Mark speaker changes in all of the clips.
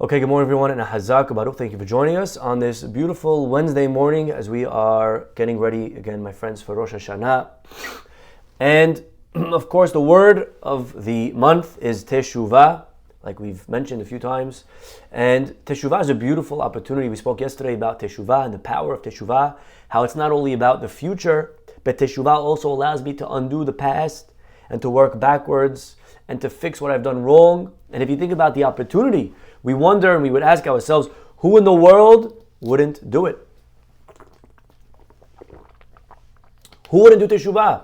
Speaker 1: Okay, good morning everyone, and a Hazak Baruch. Thank you for joining us on this beautiful Wednesday morning as we are getting ready again, my friends, for Rosh Hashanah. And of course, the word of the month is Teshuvah, like we've mentioned a few times. And Teshuvah is a beautiful opportunity. We spoke yesterday about Teshuvah and the power of Teshuvah, how it's not only about the future, but Teshuvah also allows me to undo the past and to work backwards and to fix what I've done wrong. And if you think about the opportunity, we wonder and we would ask ourselves, who in the world wouldn't do it? Who wouldn't do Teshuvah?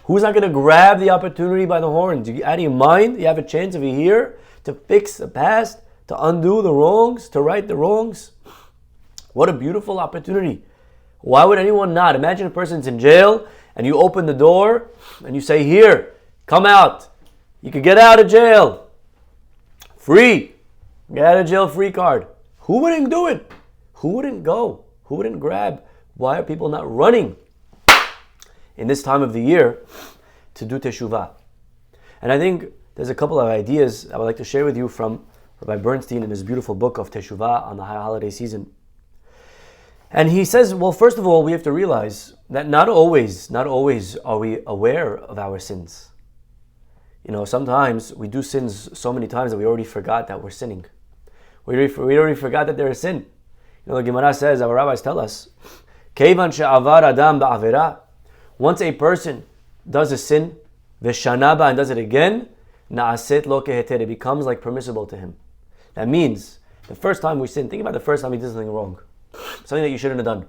Speaker 1: Who's not going to grab the opportunity by the horns? Out of your mind, you have a chance over here to fix the past, to undo the wrongs, to right the wrongs. What a beautiful opportunity. Why would anyone not? Imagine a person's in jail and you open the door and you say, here, come out. You could get out of jail. Free. Get out of jail free card. Who wouldn't do it? Who wouldn't go? Who wouldn't grab? Why are people not running in this time of the year to do Teshuvah? And I think there's a couple of ideas I would like to share with you from Rabbi Bernstein in his beautiful book of Teshuvah on the high holiday season. And he says, well, first of all, we have to realize that not always are we aware of our sins. You know, sometimes we do sins so many times that we already forgot that we're sinning. We already forgot that they're a sin. You know, the Gemara says, our rabbis tell us, Keivan she'avar adam ba'avera. Once a person does a sin, v'shanaba, and does it again, na'aset lo keheter, it becomes like permissible to him. That means, the first time we sin, think about the first time we did something wrong. Something that you shouldn't have done.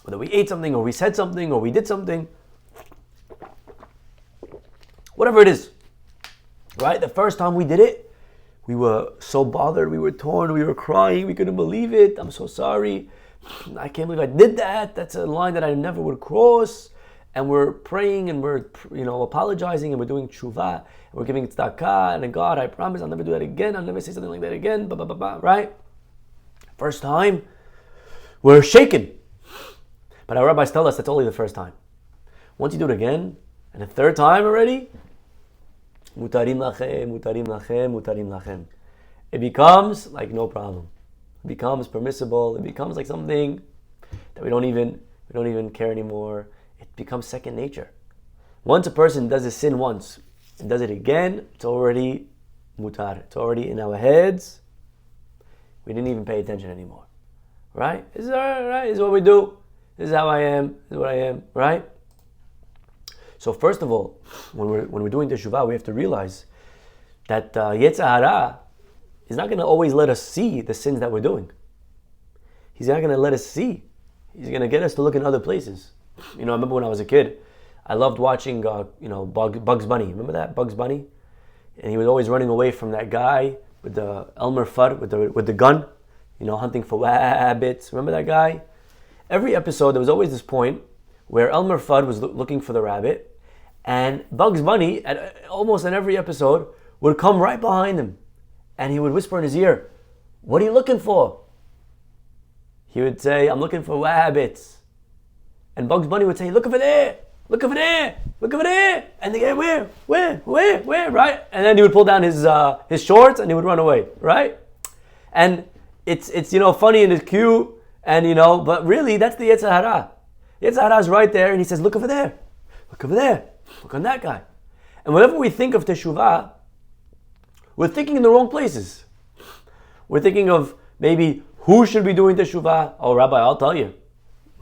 Speaker 1: Whether we ate something, or we said something, or we did something. Whatever it is, right? The first time we did it, we were so bothered, we were torn, we were crying, we couldn't believe it. I'm so sorry. I can't believe I did that. That's a line that I never would cross. And we're praying and we're, apologizing and we're doing tshuva and we're giving tzedakah. And God, I promise I'll never do that again. I'll never say something like that again. Right? First time, we're shaken. But our rabbis tell us that's only the first time. Once you do it again, and the third time already, mutarim lachem, mutarim lachem, mutarim lachem. It becomes like no problem. It becomes permissible. It becomes like something that we don't even care anymore. It becomes second nature. Once a person does a sin once and does it again, it's already mutar. It's already in our heads. We didn't even pay attention anymore. Right? This is all right. This is what we do. This is how I am. This is what I am. Right? So first of all, when we're doing Teshuvah, we have to realize that Yetzer Hara is not going to always let us see the sins that we're doing. He's not going to let us see. He's going to get us to look in other places. I remember when I was a kid, I loved watching, Bugs Bunny. Remember that, Bugs Bunny? And he was always running away from that guy with the Elmer Fudd, with the gun, hunting for rabbits. Remember that guy? Every episode, there was always this point where Elmer Fudd was looking for the rabbit, and Bugs Bunny, almost in every episode, would come right behind him. And he would whisper in his ear, what are you looking for? He would say, I'm looking for rabbits. And Bugs Bunny would say, look over there, look over there, look over there. And they go, where, right? And then he would pull down his shorts and he would run away, right? And it's funny and it's cute, and but really that's the Yetzer Hara. Yetzer Hara is right there, and he says, look over there, look over there, look on that guy. And whenever we think of Teshuvah, we're thinking in the wrong places. We're thinking of maybe who should be doing Teshuvah. Oh, Rabbi, I'll tell you.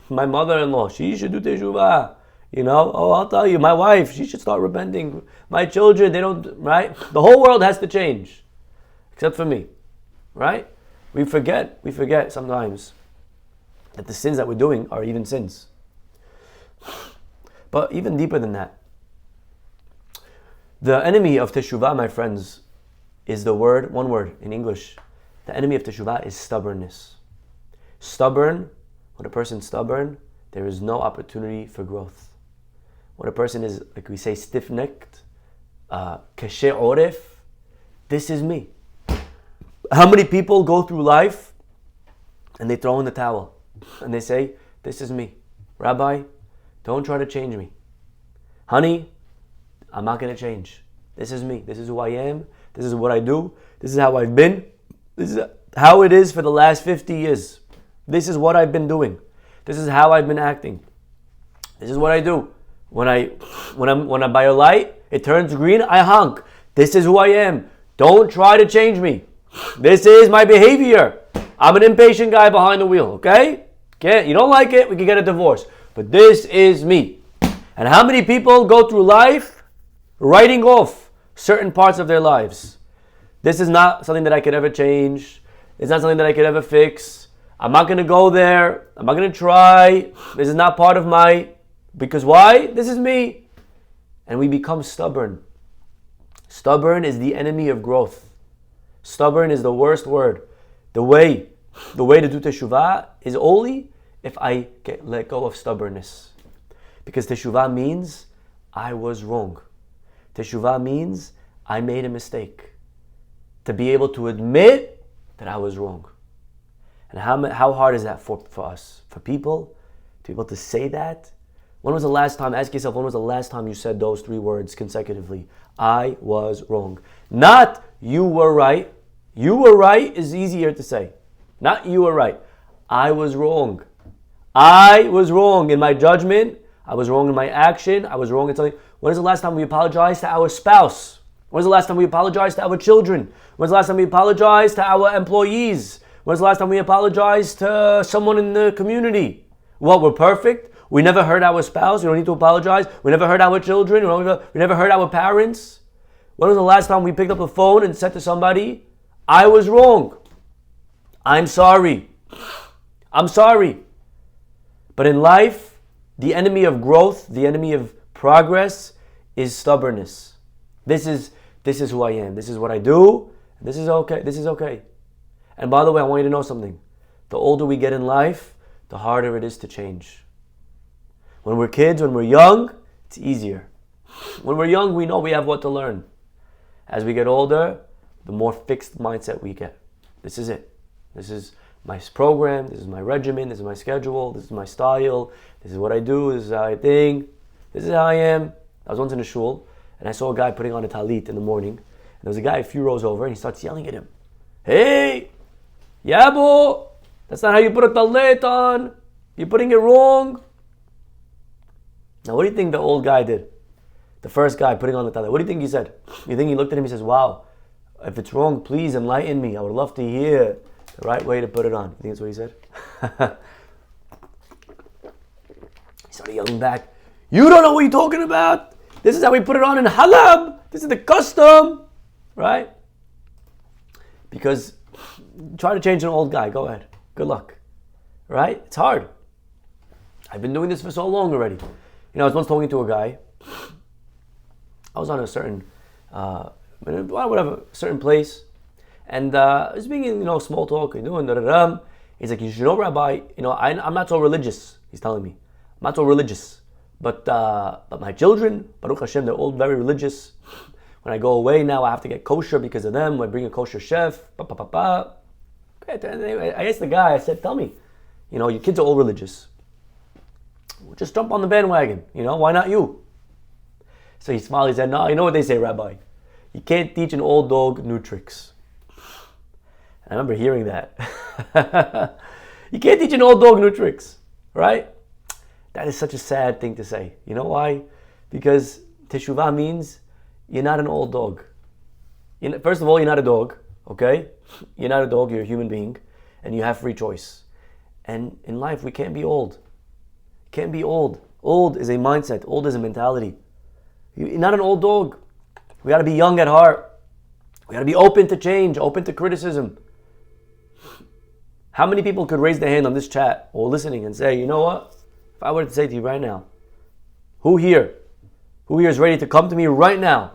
Speaker 1: My mother-in-law, she should do Teshuvah. Oh, I'll tell you. My wife, she should start repenting. My children, they don't, right? The whole world has to change. Except for me, right? We forget sometimes that the sins that we're doing are even sins. But even deeper than that, the enemy of Teshuvah, my friends, is one word in English. The enemy of Teshuvah is stubbornness. When a person's stubborn, there is no opportunity for growth. When a person is, like we say, stiff-necked, kashe oref, this is me. How many people go through life and they throw in the towel and they say, this is me. Rabbi, don't try to change me. Honey, I'm not going to change. This is me. This is who I am. This is what I do. This is how I've been. This is how it is for the last 50 years. This is what I've been doing. This is how I've been acting. This is what I do. When I'm by a light, it turns green, I honk. This is who I am. Don't try to change me. This is my behavior. I'm an impatient guy behind the wheel, okay? You don't like it, we can get a divorce. But this is me. And how many people go through life writing off certain parts of their lives? This is not something that I could ever change. It's not something that I could ever fix. I'm not going to go there. I'm not going to try. This is not part of my... Because why? This is me. And we become stubborn. Stubborn is the enemy of growth. Stubborn is the worst word. The way to do teshuvah is only if I let go of stubbornness. Because teshuvah means I was wrong. Teshuvah means I made a mistake. To be able to admit that I was wrong. And how hard is that for us? For people to be able to say that? When was the last time, ask yourself, when was the last time you said those 3 words consecutively? I was wrong. Not you were right. You were right is easier to say. Not you were right. I was wrong. I was wrong in my judgment. I was wrong in my action. I was wrong in something. When is the last time we apologized to our spouse? When was the last time we apologized to our children? When was the last time we apologized to our employees? When was the last time we apologized to someone in the community? What, we're perfect? We never hurt our spouse. We don't need to apologize. We never hurt our children. We never hurt our parents. When was the last time we picked up the phone and said to somebody, I was wrong. I'm sorry. I'm sorry. But in life, the enemy of growth, the enemy of progress is stubbornness. This is who I am. This is what I do. This is okay. This is okay. And by the way, I want you to know something. The older we get in life, the harder it is to change. When we're kids, when we're young, it's easier. When we're young, we know we have what to learn. As we get older, the more fixed mindset we get. This is it. This is my program. This is my regimen. This is my schedule. This is my style. This is what I do. This is how I think. This is how I am. I was once in a shul, and I saw a guy putting on a talit in the morning. And there was a guy a few rows over, and he starts yelling at him. Hey, Yabo, that's not how you put a talit on. You're putting it wrong. Now, what do you think the old guy did? The first guy putting on the talit. What do you think he said? You think he looked at him and he says, wow, if it's wrong, please enlighten me. I would love to hear the right way to put it on. You think that's what he said? He started yelling back, you don't know what you're talking about. This is how we put it on in Halab. This is the custom. Right? Because try to change an old guy. Go ahead. Good luck. Right? It's hard. I've been doing this for so long already. I was once talking to a guy. I was on a certain, certain place. And I was being in, small talk. He's like, you should know, Rabbi, I'm not so religious. He's telling me. I'm not so religious. But my children, Baruch Hashem, they're all very religious. When I go away now, I have to get kosher because of them. I bring a kosher chef. Okay, I asked the guy, I said, tell me, your kids are all religious. Just jump on the bandwagon. Why not you? So he smiled. He said, no, you know what they say, Rabbi? You can't teach an old dog new tricks. I remember hearing that. You can't teach an old dog new tricks, right? That is such a sad thing to say. You know why? Because teshuvah means you're not an old dog. First of all, you're not a dog, okay? You're not a dog, you're a human being, and you have free choice. And in life, we can't be old. Can't be old. Old is a mindset. Old is a mentality. You're not an old dog. We got to be young at heart. We got to be open to change, open to criticism. How many people could raise their hand on this chat or listening and say, you know what? If I were to say to you right now, who here is ready to come to me right now,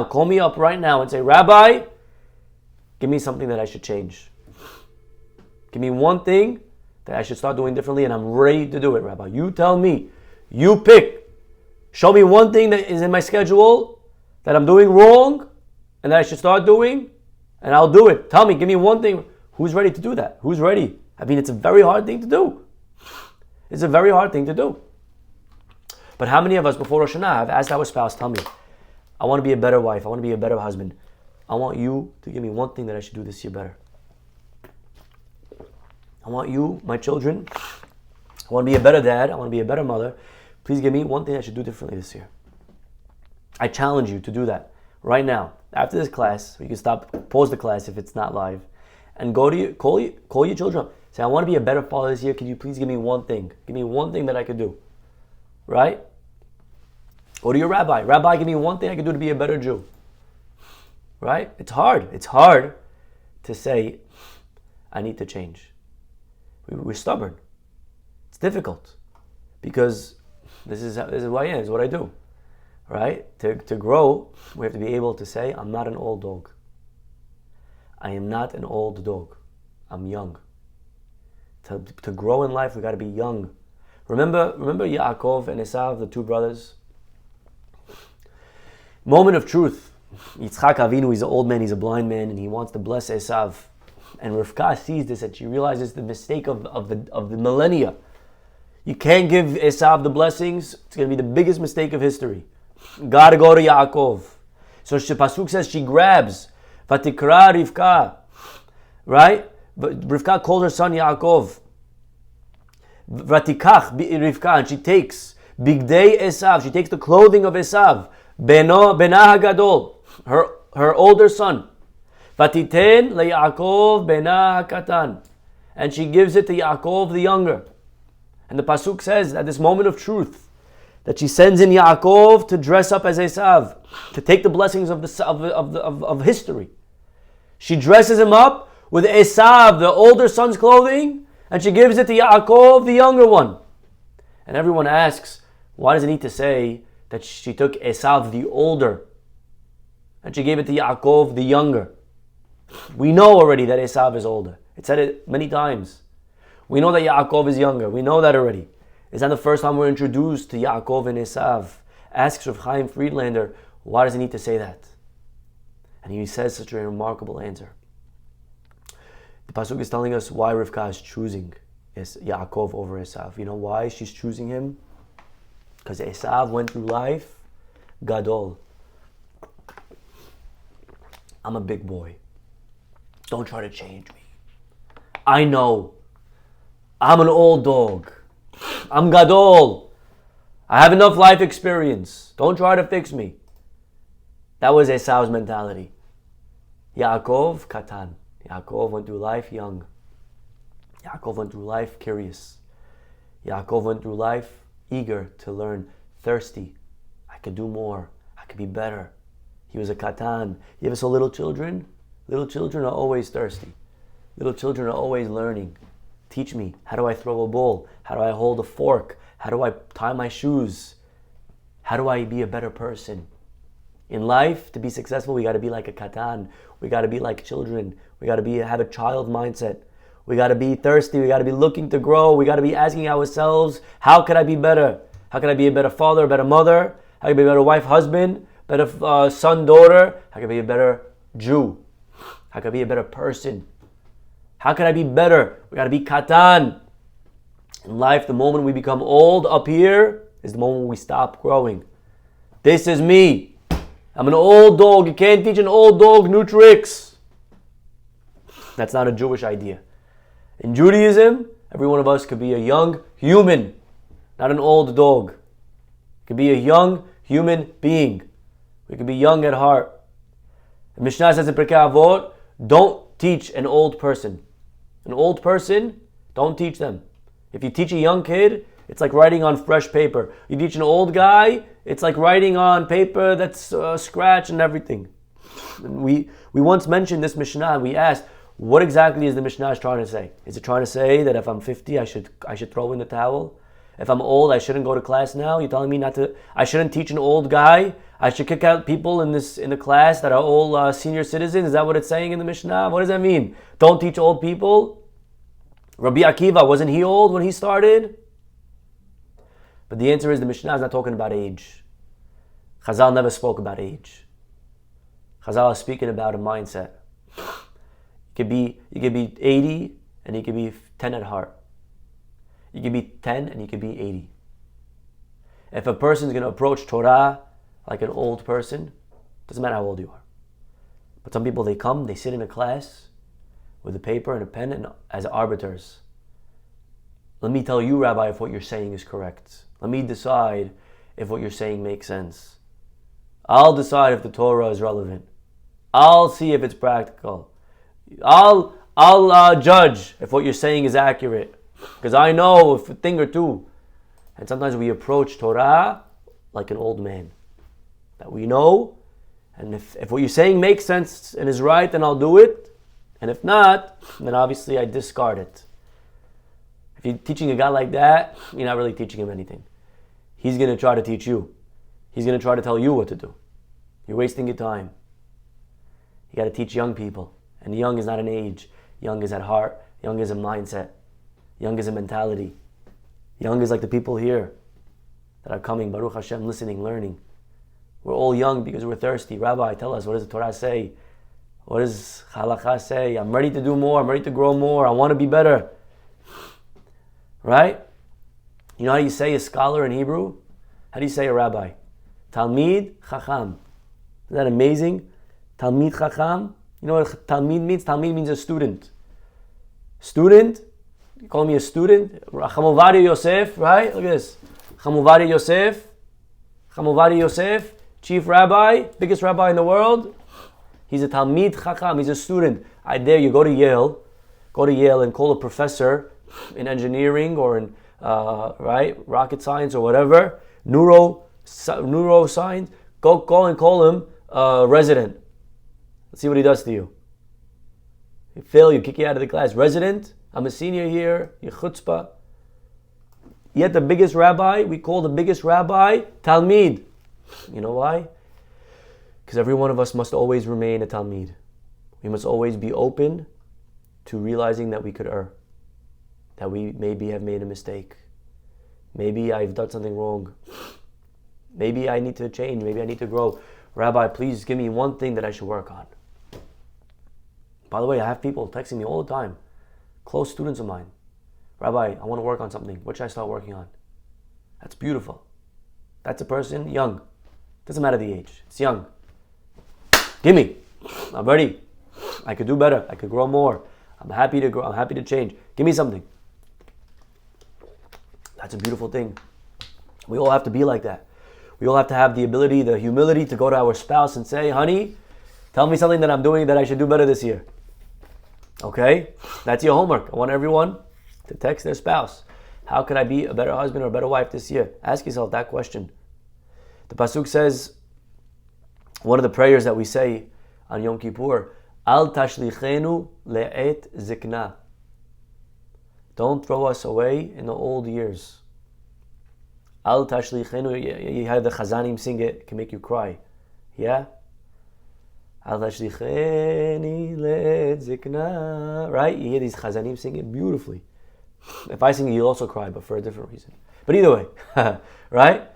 Speaker 1: call me up right now and say, Rabbi, give me something that I should change. Give me one thing that I should start doing differently, and I'm ready to do it, Rabbi. You tell me. You pick. Show me one thing that is in my schedule that I'm doing wrong and that I should start doing, and I'll do it. Tell me, give me one thing. Who's ready to do that? Who's ready? It's a very hard thing to do. It's a very hard thing to do. But how many of us before Rosh Hashanah have asked our spouse, tell me, I want to be a better wife. I want to be a better husband. I want you to give me one thing that I should do this year better. I want you, my children, I want to be a better dad. I want to be a better mother. Please give me one thing I should do differently this year. I challenge you to do that right now. After this class, you can pause the class if it's not live, and call your children up. Say, I want to be a better father this year. Can you please give me one thing? Give me one thing that I could do. Right? Go to your rabbi. Rabbi, give me one thing I could do to be a better Jew. Right? It's hard. It's hard to say, I need to change. We're stubborn. It's difficult because this is who I am. This is what I do. Right? To grow, we have to be able to say, I'm not an old dog. I am not an old dog. I'm young. To grow in life, we got to be young. Remember Yaakov and Esav, the two brothers? Moment of truth. Yitzchak Avinu, he's an old man, he's a blind man, and he wants to bless Esav. And Rivka sees this, and she realizes the mistake of the millennia. You can't give Esav the blessings. It's going to be the biggest mistake of history. Got to go to Yaakov. So the pasuk says she grabs Vatikra Rivka, right? But Rivka calls her son Yaakov. Vatikach Rivka, and she takes Bigdei Esav. She takes the clothing of Esav, Bena Hagadol, her older son. Vatiten leYaakov Bena Hakatan, and she gives it to Yaakov the younger. And the pasuk says at this moment of truth that she sends in Yaakov to dress up as Esav, to take the blessings of history. She dresses him up with Esav, the older son's clothing, and she gives it to Yaakov, the younger one. And everyone asks, why does it need to say that she took Esav, the older, and she gave it to Yaakov, the younger? We know already that Esav is older. It said it many times. We know that Yaakov is younger. We know that already. It's not the first time we're introduced to Yaakov and Esav. Asks Rav Chaim Friedlander, why does he need to say that? And he says such a remarkable answer. The pasuk is telling us why Rivka is choosing Yaakov over Esav. You know why she's choosing him? Because Esav went through life gadol. I'm a big boy. Don't try to change me. I know. I'm an old dog. I'm gadol. I have enough life experience. Don't try to fix me. That was Esau's mentality. Yaakov, katan. Yaakov went through life young. Yaakov went through life curious. Yaakov went through life eager to learn, thirsty. I could do more. I could be better. He was a katan. You ever saw little children? Little children are always thirsty. Little children are always learning. Teach me. How do I throw a ball? How do I hold a fork? How do I tie my shoes? How do I be a better person? In life, to be successful, we got to be like a katan. We got to be like children. We got to have a child mindset. We got to be thirsty. We got to be looking to grow. We got to be asking ourselves, how could I be better? How can I be a better father, a better mother? How can I be a better wife, husband? Better son, daughter? How can I be a better Jew? How can I be a better person? How can I be better? We got to be katan. In life, the moment we become old up here is the moment we stop growing. This is me. I'm an old dog. You can't teach an old dog new tricks. That's not a Jewish idea. In Judaism, every one of us could be a young human, not an old dog. It could be a young human being. We could be young at heart. The Mishnah says in Pirkei Avot, don't teach an old person. An old person, don't teach them. If you teach a young kid, it's like writing on fresh paper. You teach an old guy, it's like writing on paper that's scratched and everything. We once mentioned this Mishnah and we asked, what exactly is the Mishnah trying to say? Is it trying to say that if I'm 50, I should throw in the towel? If I'm old, I shouldn't go to class now? You're telling me I shouldn't teach an old guy? I should kick out people in the class that are all senior citizens? Is that what it's saying in the Mishnah? What does that mean? Don't teach old people? Rabbi Akiva, wasn't he old when he started? But the answer is the Mishnah is not talking about age. Chazal never spoke about age. Chazal is speaking about a mindset. You could be 80 and you could be 10 at heart. You could be 10 and you could be 80. If a person is going to approach Torah like an old person, doesn't matter how old you are. But some people, they come, they sit in a class with a paper and a pen and as arbiters. Let me tell you, Rabbi, if what you're saying is correct. Let me decide if what you're saying makes sense. I'll decide if the Torah is relevant. I'll see if it's practical. I'll judge if what you're saying is accurate. Because I know a thing or two. And sometimes we approach Torah like an old man. That we know, and if what you're saying makes sense and is right, then I'll do it. And if not, then obviously I discard it. If you're teaching a guy like that, you're not really teaching him anything. He's going to try to teach you. He's going to try to tell you what to do. You're wasting your time. You got to teach young people. And young is not an age. Young is at heart. Young is a mindset. Young is a mentality. Young is like the people here that are coming, Baruch Hashem, listening, learning. We're all young because we're thirsty. Rabbi, tell us, what does the Torah say? What does Halakha say? I'm ready to do more. I'm ready to grow more. I want to be better. Right? You know how you say a scholar in Hebrew? How do you say a rabbi? Talmid Chacham. Isn't that amazing? Talmid Chacham. You know what Talmid means? Talmid means a student. Student. You call me a student? Chamovari Yosef, right? Look at this. Chamovari Yosef. Chamovari Yosef. Chief rabbi. Biggest rabbi in the world. He's a Talmid Chacham. He's a student. I dare you, go to Yale. Go to Yale and call a professor in engineering or in rocket science or whatever. Neuroscience. Go and call him resident. Let's see what he does to you. You fail, you kick you out of the class. Resident, I'm a senior here, you chutzpah. Yet the biggest rabbi, we call the biggest rabbi Talmid. You know why? Because every one of us must always remain a Talmid. We must always be open to realizing that we could err. That we maybe have made a mistake. Maybe I've done something wrong. Maybe I need to change. Maybe I need to grow. Rabbi, please give me one thing that I should work on. By the way, I have people texting me all the time. Close students of mine. Rabbi, I want to work on something. What should I start working on? That's beautiful. That's a person young. Doesn't matter the age. It's young. Give me. I'm ready. I could do better. I could grow more. I'm happy to grow. I'm happy to change. Give me something. That's a beautiful thing. We all have to be like that. We all have to have the ability, the humility to go to our spouse and say, honey, tell me something that I'm doing that I should do better this year. Okay? That's your homework. I want everyone to text their spouse. How could I be a better husband or a better wife this year? Ask yourself that question. The Pasuk says, one of the prayers that we say on Yom Kippur, Al tashlichenu le'et zikna. Don't throw us away in the old years. Al tashlichenu, you have the Chazanim sing it, it can make you cry. Yeah? Al tashlicheni le'et zikna. Right? You hear these Chazanim sing it beautifully. If I sing it, you'll also cry, but for a different reason. But either way, right?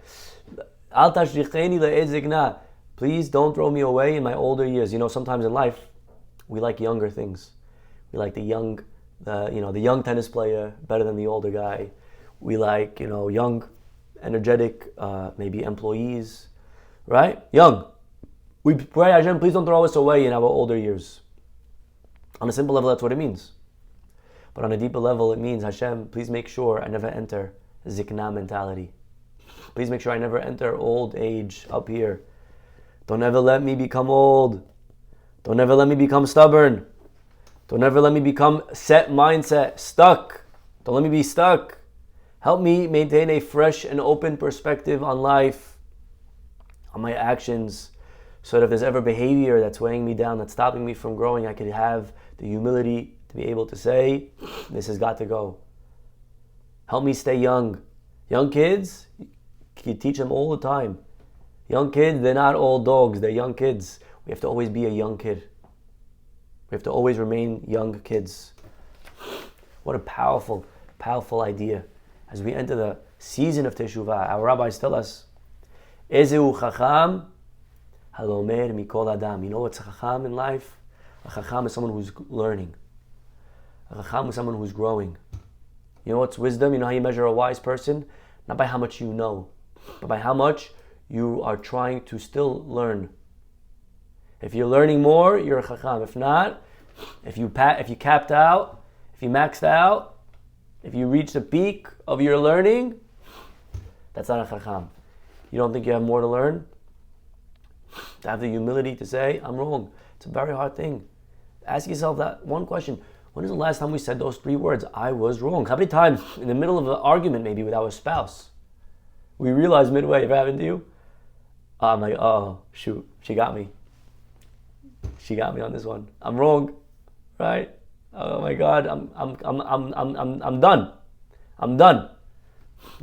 Speaker 1: Al tashlicheni le'et zikna. Please don't throw me away in my older years. You know, sometimes in life, we like younger things. We like the young tennis player better than the older guy. We like, young, energetic, maybe employees, right? Young. We pray, Hashem, please don't throw us away in our older years. On a simple level, that's what it means. But on a deeper level, it means, Hashem, please make sure I never enter zikna mentality. Please make sure I never enter old age up here. Don't ever let me become old. Don't ever let me become stubborn. Don't ever let me become set mindset, stuck. Don't let me be stuck. Help me maintain a fresh and open perspective on life, on my actions, so that if there's ever behavior that's weighing me down, that's stopping me from growing, I could have the humility to be able to say, this has got to go. Help me stay young. Young kids, you teach them all the time. Young kids, they're not old dogs, they're young kids. We have to always be a young kid. We have to always remain young kids. What a powerful, powerful idea. As we enter the season of Teshuvah, our rabbis tell us, Ezeu chacham halomer mikol adam. You know what's a chacham in life? A chacham is someone who's learning. A chacham is someone who's growing. You know what's wisdom? You know how you measure a wise person? Not by how much you know, but by how much you are trying to still learn. If you're learning more, you're a chacham. If not, if you capped out, if you maxed out, if you reach the peak of your learning, that's not a chacham. You don't think you have more to learn? To have the humility to say, I'm wrong. It's a very hard thing. Ask yourself that one question. When is the last time we said those 3 words? I was wrong. How many times in the middle of an argument maybe with our spouse, we realize midway, if it happened to you, I'm like, oh shoot, she got me. She got me on this one. I'm wrong, right? Oh my God, I'm done. I'm done.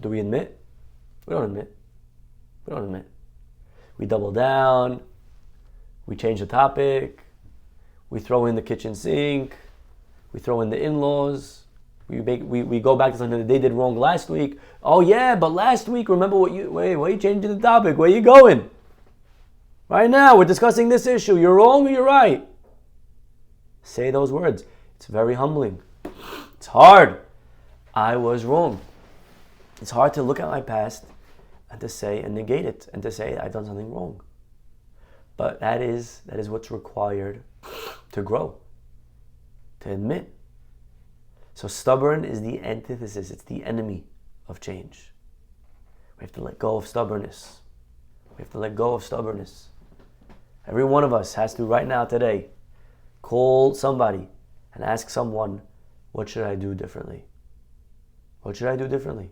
Speaker 1: Do we admit? We don't admit. We don't admit. We double down. We change the topic. We throw in the kitchen sink. We throw in the in-laws. We go back to something that they did wrong last week. Oh yeah, but last week, remember why are you changing the topic? Where are you going? Right now, we're discussing this issue. You're wrong or you're right? Say those words. It's very humbling. It's hard. I was wrong. It's hard to look at my past and to say and negate it and to say I've done something wrong. But that is what's required to grow, to admit. So stubborn is the antithesis. It's the enemy of change. We have to let go of stubbornness. We have to let go of stubbornness. Every one of us has to right now, today, call somebody and ask someone, what should I do differently? What should I do differently?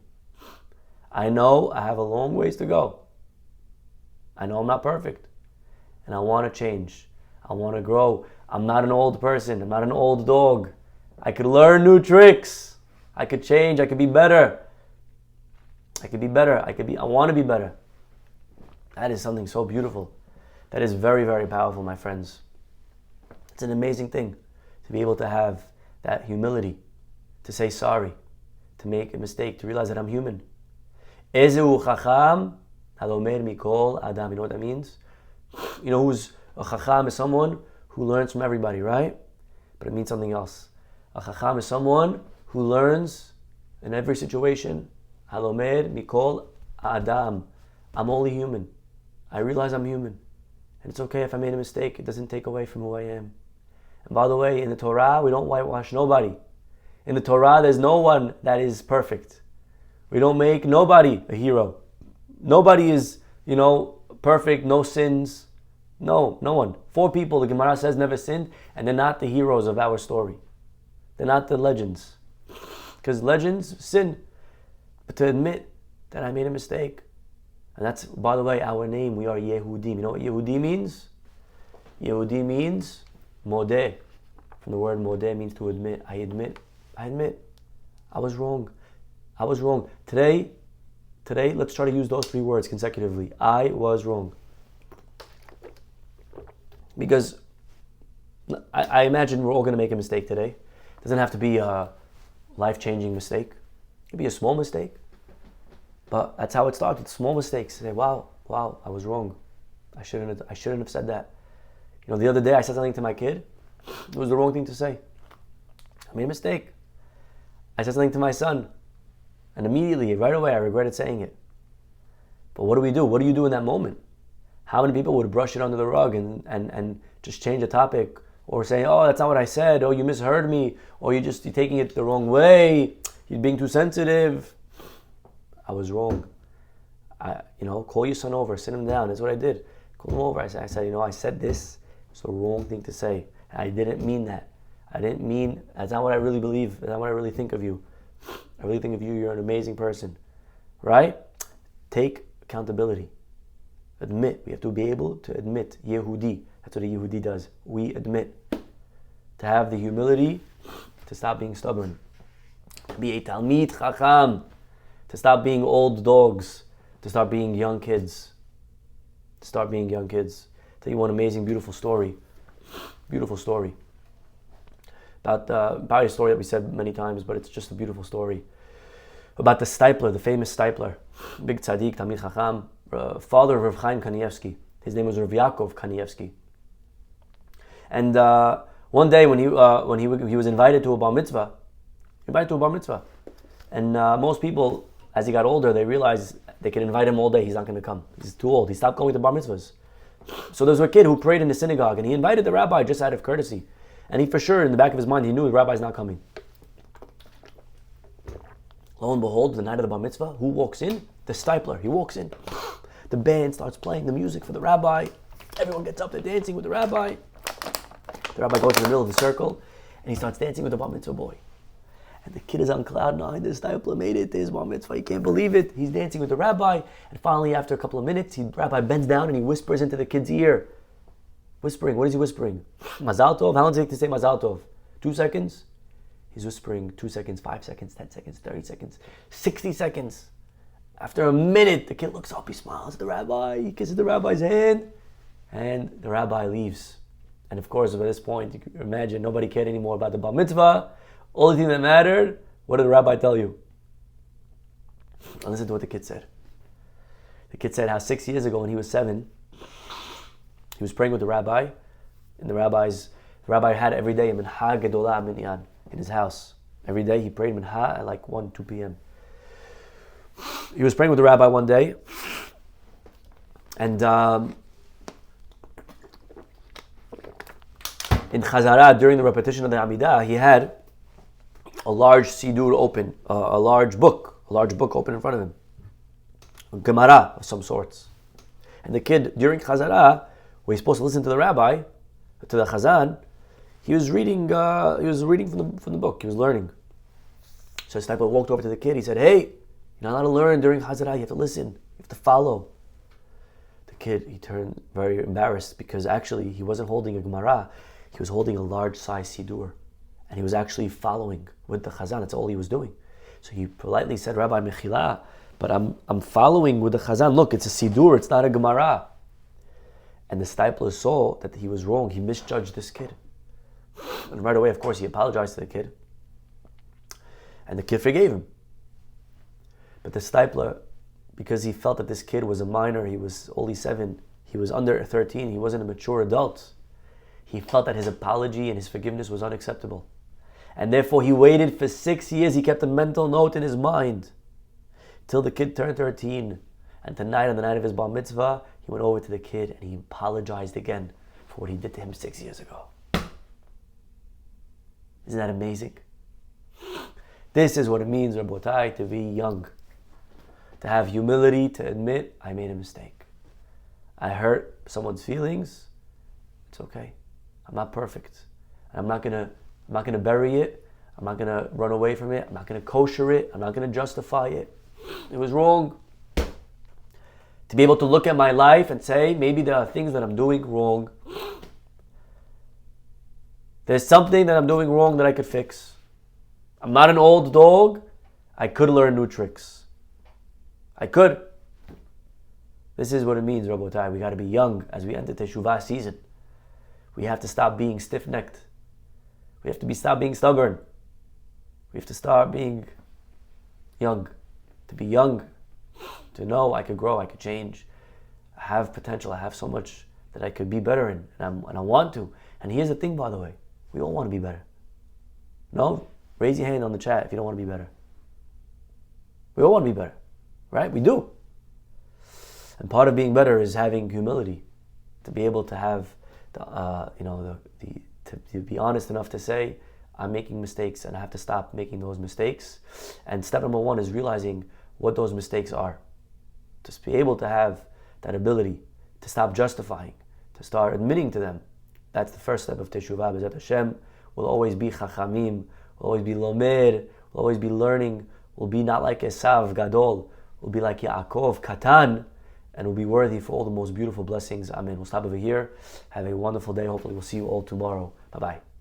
Speaker 1: I know I have a long ways to go. I know I'm not perfect. And I want to change. I want to grow. I'm not an old person. I'm not an old dog. I could learn new tricks. I could change. I could be better. I could be better. I want to be better. That is something so beautiful. That is very, very powerful, my friends. It's an amazing thing to be able to have that humility, to say sorry, to make a mistake, to realize that I'm human. Ezehu chacham halomer mikol adam. You know what that means? You know who's a chacham is someone who learns from everybody, right? But it means something else. A chacham is someone who learns in every situation. Halomer mikol adam. I'm only human. I realize I'm human. And it's okay if I made a mistake. It doesn't take away from who I am. And by the way, in the Torah, we don't whitewash nobody. In the Torah, there's no one that is perfect. We don't make nobody a hero. Nobody is, perfect, no sins. No one. 4 people, the Gemara says, never sinned, and they're not the heroes of our story. They're not the legends. Because legends sin. But to admit that I made a mistake. And that's, by the way, our name. We are Yehudim. You know what Yehudi means? Yehudi means modeh. From the word modeh means to admit. I admit. I was wrong. Today, let's try to use those 3 words consecutively. I was wrong. Because I imagine we're all going to make a mistake today. It doesn't have to be a life-changing mistake. It could be a small mistake. But that's how it started. Small mistakes. Say, wow, I was wrong. I shouldn't have said that. The other day I said something to my kid. It was the wrong thing to say. I made a mistake. I said something to my son. And immediately, right away, I regretted saying it. But what do we do? What do you do in that moment? How many people would brush it under the rug and just change the topic? Or say, oh, that's not what I said. Oh, you misheard me. Or you're taking it the wrong way. You're being too sensitive. I was wrong. Call your son over, sit him down. That's what I did. Call him over. I said, I said this. It's the wrong thing to say. I didn't mean that. That's not what I really believe. That's not what I really think of you. I really think of you, you're an amazing person. Right? Take accountability. Admit. We have to be able to admit. Yehudi. That's what a Yehudi does. We admit. To have the humility to stop being stubborn. Be a Talmid Chacham. To stop being old dogs. To start being young kids. Tell you one amazing, beautiful story. Beautiful story. About probably a story that we said many times, but it's just a beautiful story. About the Stipler, the famous Stipler. Big tzaddik, Talmid Chacham, father of Rav Chaim Kanievsky. His name was Rav Yaakov Kanievsky. And one day when he was invited to a bar mitzvah, and most people, as he got older, they realized they could invite him all day. He's not going to come. He's too old. He stopped going to bar mitzvahs. So there was a kid who prayed in the synagogue, and he invited the rabbi just out of courtesy. And he for sure, in the back of his mind, he knew the rabbi's not coming. Lo and behold, the night of the bar mitzvah, who walks in? The stipler. He walks in. The band starts playing the music for the rabbi. Everyone gets up, they're dancing with the rabbi. The rabbi goes in the middle of the circle, and he starts dancing with the bar mitzvah boy. And the kid is on cloud nine. The stipler made it to his bar mitzvah. He can't believe it. He's dancing with the rabbi. And finally, after a couple of minutes, the rabbi bends down and he whispers into the kid's ear. Whispering. What is he whispering? Mazal tov. How long does it take to say mazal tov? 2 seconds? He's whispering 2 seconds, 5 seconds, 10 seconds, 30 seconds, 60 seconds. After a minute, the kid looks up. He smiles at the rabbi. He kisses the rabbi's hand. And the rabbi leaves. And of course, by this point, you can imagine nobody cared anymore about the bar mitzvah. Only thing that mattered, what did the rabbi tell you? And listen to what the kid said. The kid said how 6 years ago when he was 7, he was praying with the rabbi, and the rabbi had every day a minha gedolah minyan in his house. Every day he prayed minha at like 1, 2 p.m. He was praying with the rabbi one day, and in Chazarah, during the repetition of the Amidah, he had a large Sidur open, a large book open in front of him. A Gemara of some sorts. And the kid, during Chazarah, where he's supposed to listen to the rabbi, to the Chazan, he was reading from the book, he was learning. So his disciple walked over to the kid, he said, "Hey, you're not allowed to learn during Chazarah, you have to listen, you have to follow." The kid, he turned very embarrassed because actually he wasn't holding a Gemara, he was holding a large size Sidur. And he was actually following with the Chazan. That's all he was doing. So he politely said, "Rabbi, mechila, but I'm following with the Chazan. Look, it's a Sidur, it's not a Gemara." And the stipler saw that he was wrong. He misjudged this kid. And right away, of course, he apologized to the kid. And the kid forgave him. But the stipler, because he felt that this kid was a minor, he was only 7, he was under 13, he wasn't a mature adult, he felt that his apology and his forgiveness was unacceptable. And therefore he waited for 6 years. He kept a mental note in his mind till the kid turned 13. And tonight, on the night of his bar mitzvah, he went over to the kid and he apologized again for what he did to him 6 years ago. Isn't that amazing? This is what it means, Rabotai, to be young. To have humility, to admit, I made a mistake. I hurt someone's feelings. It's okay. I'm not perfect. I'm not gonna bury it. I'm not gonna run away from it. I'm not gonna kosher it. I'm not gonna justify it. It was wrong. To be able to look at my life and say, maybe there are things that I'm doing wrong. There's something that I'm doing wrong that I could fix. I'm not an old dog. I could learn new tricks. I could. This is what it means, Rabotai. We got to be young as we enter Teshuvah season. We have to stop being stiff-necked. We have to stop being stubborn. We have to start being young. To be young. To know I could grow, I could change. I have potential. I have so much that I could be better in. And I want to. And here's the thing, by the way. We all want to be better. No? Raise your hand on the chat if you don't want to be better. We all want to be better. Right? We do. And part of being better is having humility. To be able to have to be honest enough to say, I'm making mistakes and I have to stop making those mistakes. And step number 1 is realizing what those mistakes are. To be able to have that ability to stop justifying, to start admitting to them. That's the first step of Teshuvah. B'ezrat Hashem, we'll always be chachamim, we'll always be lomer, we'll always be learning, we'll be not like Esav Gadol, we'll be like Yaakov Katan, and we'll be worthy for all the most beautiful blessings. Amen. We'll stop over here. Have a wonderful day. Hopefully we'll see you all tomorrow. Bye-bye.